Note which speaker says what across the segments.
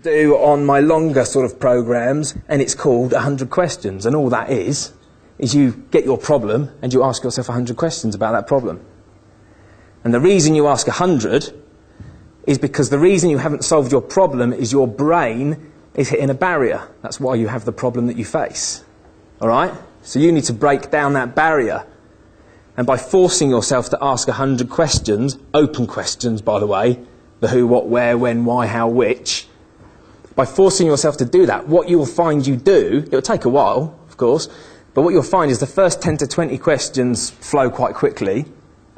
Speaker 1: Do on my longer sort of programs, and it's called 100 questions, and all that is you get your problem and you ask yourself 100 questions about that problem. And the reason you ask 100 is because the reason you haven't solved your problem is your brain is hitting a barrier. That's why you have the problem that you face. All right? So you need to break down that barrier. And by forcing yourself to ask 100 questions, open questions by the way, the who, what, where, when, why, how, which, by forcing yourself to do that, what you will find you do, it will take a while, of course, but what you'll find is the first 10 to 20 questions flow quite quickly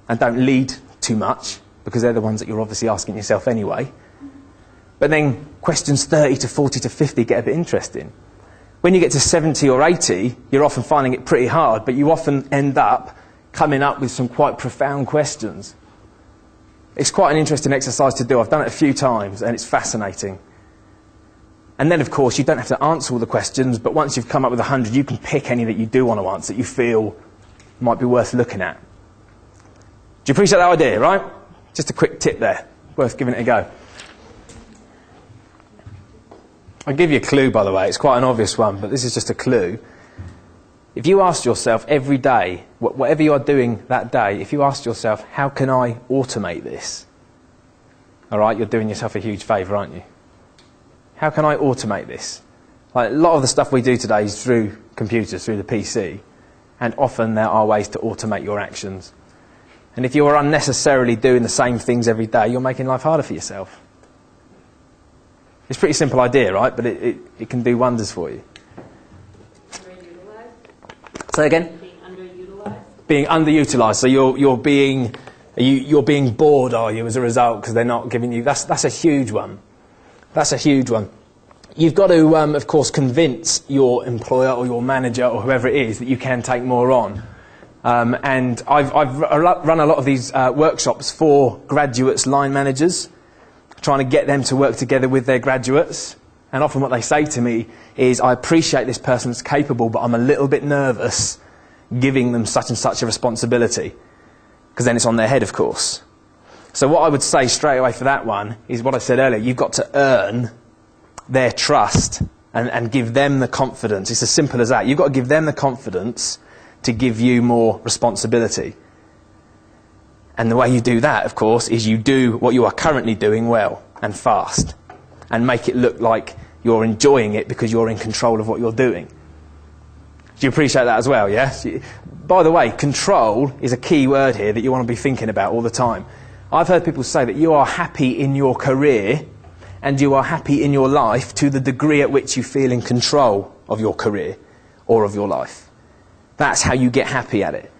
Speaker 1: and don't lead too much, because they're the ones that you're obviously asking yourself anyway. But then questions 30 to 40 to 50 get a bit interesting. When you get to 70 or 80, you're often finding it pretty hard, but you often end up coming up with some quite profound questions. It's quite an interesting exercise to do. I've done it a few times and it's fascinating. And then, of course, you don't have to answer all the questions, but once you've come up with 100, you can pick any that you do want to answer that you feel might be worth looking at. Do you appreciate that idea, right? Just a quick tip there. Worth giving it a go. I'll give you a clue, by the way. It's quite an obvious one, but this is just a clue. If you ask yourself every day, whatever you are doing that day, if you ask yourself, how can I automate this? All right, you're doing yourself a huge favour, aren't you? How can I automate this? Like, a lot of the stuff we do today is through computers, through the PC, and often there are ways to automate your actions. And if you are unnecessarily doing the same things every day, you're making life harder for yourself. It's a pretty simple idea, right? But it can do wonders for you. Underutilized? Say again? Being underutilized? Being underutilized. So you're being bored, are you, as a result, because they're not giving you... That's a huge one. That's a huge one. You've got to, of course, convince your employer or your manager or whoever it is that you can take more on. And I've run a lot of these workshops for graduates, line managers, trying to get them to work together with their graduates. And often what they say to me is, I appreciate this person's capable, but I'm a little bit nervous giving them such and such a responsibility. Because then it's on their head, of course. So what I would say straight away for that one is what I said earlier. You've got to earn their trust and give them the confidence. It's as simple as that. You've got to give them the confidence to give you more responsibility. And the way you do that, of course, is you do what you are currently doing well and fast and make it look like you're enjoying it because you're in control of what you're doing. Do you appreciate that as well, yeah? By the way, control is a key word here that you want to be thinking about all the time. I've heard people say that you are happy in your career and you are happy in your life to the degree at which you feel in control of your career or of your life. That's how you get happy at it.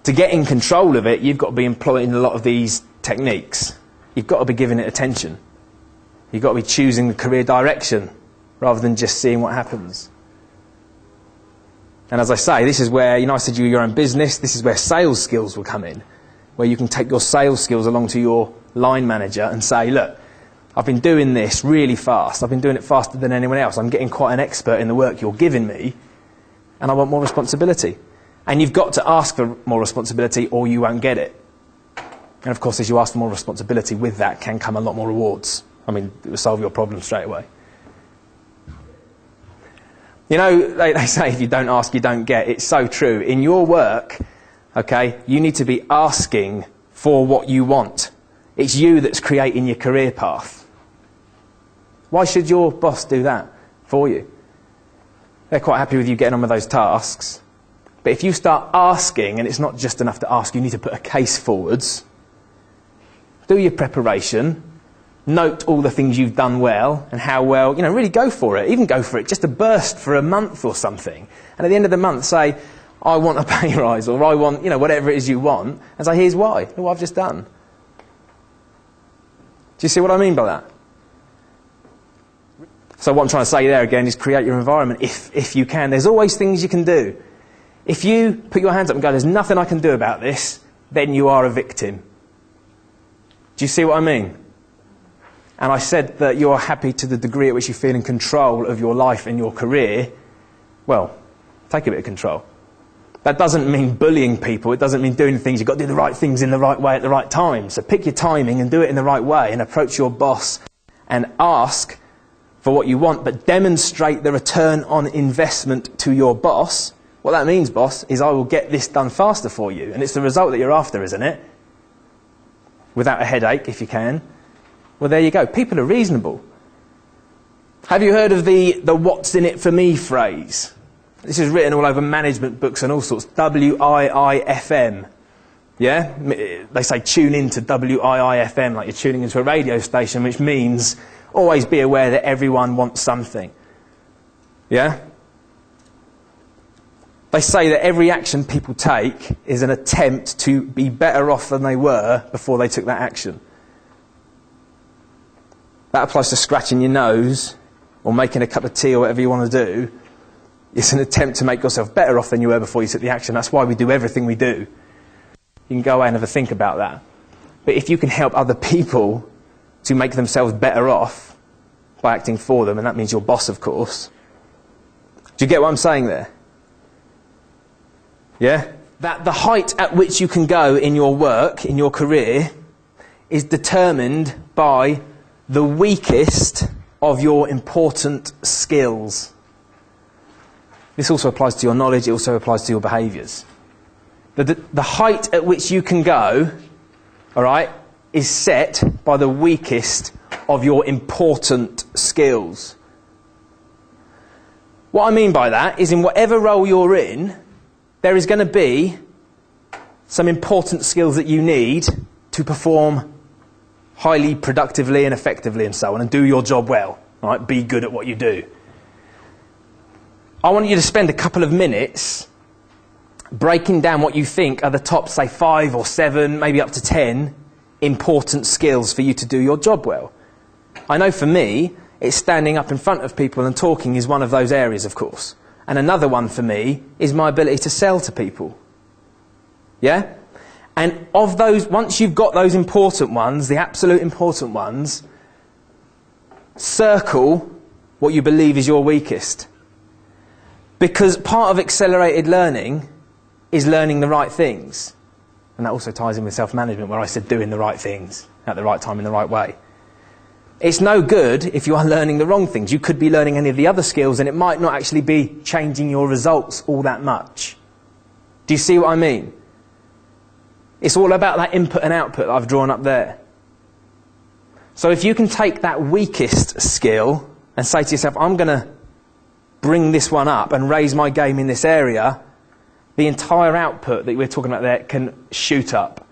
Speaker 1: To get in control of it, you've got to be employing a lot of these techniques. You've got to be giving it attention. You've got to be choosing the career direction rather than just seeing what happens. And as I say, this is where, I said you're your own business, this is where sales skills will come in, where you can take your sales skills along to your line manager and say, look, I've been doing this really fast. I've been doing it faster than anyone else. I'm getting quite an expert in the work you're giving me, and I want more responsibility. And you've got to ask for more responsibility or you won't get it. And of course, as you ask for more responsibility, with that can come a lot more rewards. I mean, it will solve your problem straight away. They say if you don't ask, you don't get. It's so true. In your work, okay, you need to be asking for what you want. It's you that's creating your career path. Why should your boss do that for you? They're quite happy with you getting on with those tasks. But if you start asking, and it's not just enough to ask, you need to put a case forwards, do your preparation, note all the things you've done well and how well, really go for it. Even go for it, just a burst for a month or something. And at the end of the month say, I want a pay rise, or I want, whatever it is you want, and say, here's why. Look what I've just done. Do you see what I mean by that? So what I'm trying to say there again is create your environment if you can. There's always things you can do. If you put your hands up and go, there's nothing I can do about this, then you are a victim. Do you see what I mean? And I said that you're happy to the degree at which you feel in control of your life and your career. Well, take a bit of control. That doesn't mean bullying people. It doesn't mean doing things. You've got to do the right things in the right way at the right time. So pick your timing and do it in the right way and approach your boss and ask for what you want, but demonstrate the return on investment to your boss, what that means, boss, is I will get this done faster for you. And it's the result that you're after, isn't it? Without a headache, if you can. Well, there you go. People are reasonable. Have you heard of the what's in it for me phrase? This is written all over management books and all sorts. WIIFM. Yeah? They say tune in to WIIFM, like you're tuning into a radio station, which means always be aware that everyone wants something. Yeah? They say that every action people take is an attempt to be better off than they were before they took that action. That applies to scratching your nose or making a cup of tea or whatever you want to do. It's an attempt to make yourself better off than you were before you took the action. That's why we do everything we do. You can go away and have a think about that. But if you can help other people to make themselves better off by acting for them, and that means your boss, of course. Do you get what I'm saying there? Yeah? That the height at which you can go in your work, in your career, is determined by the weakest of your important skills. This also applies to your knowledge, it also applies to your behaviours. The height at which you can go, all right, is set by the weakest of your important skills. What I mean by that is in whatever role you're in, there is going to be some important skills that you need to perform highly productively and effectively and so on, and do your job well, right? Be good at what you do. I want you to spend a couple of minutes breaking down what you think are the top, say, 5 or 7, maybe up to 10 important skills for you to do your job well. I know for me, it's standing up in front of people and talking is one of those areas, of course. And another one for me is my ability to sell to people. Yeah? And of those, once you've got those important ones, the absolute important ones, circle what you believe is your weakest. Because part of accelerated learning is learning the right things. And that also ties in with self-management, where I said doing the right things at the right time in the right way. It's no good if you are learning the wrong things. You could be learning any of the other skills and it might not actually be changing your results all that much. Do you see what I mean? It's all about that input and output that I've drawn up there. So if you can take that weakest skill and say to yourself, I'm going to bring this one up and raise my game in this area, the entire output that we're talking about there can shoot up.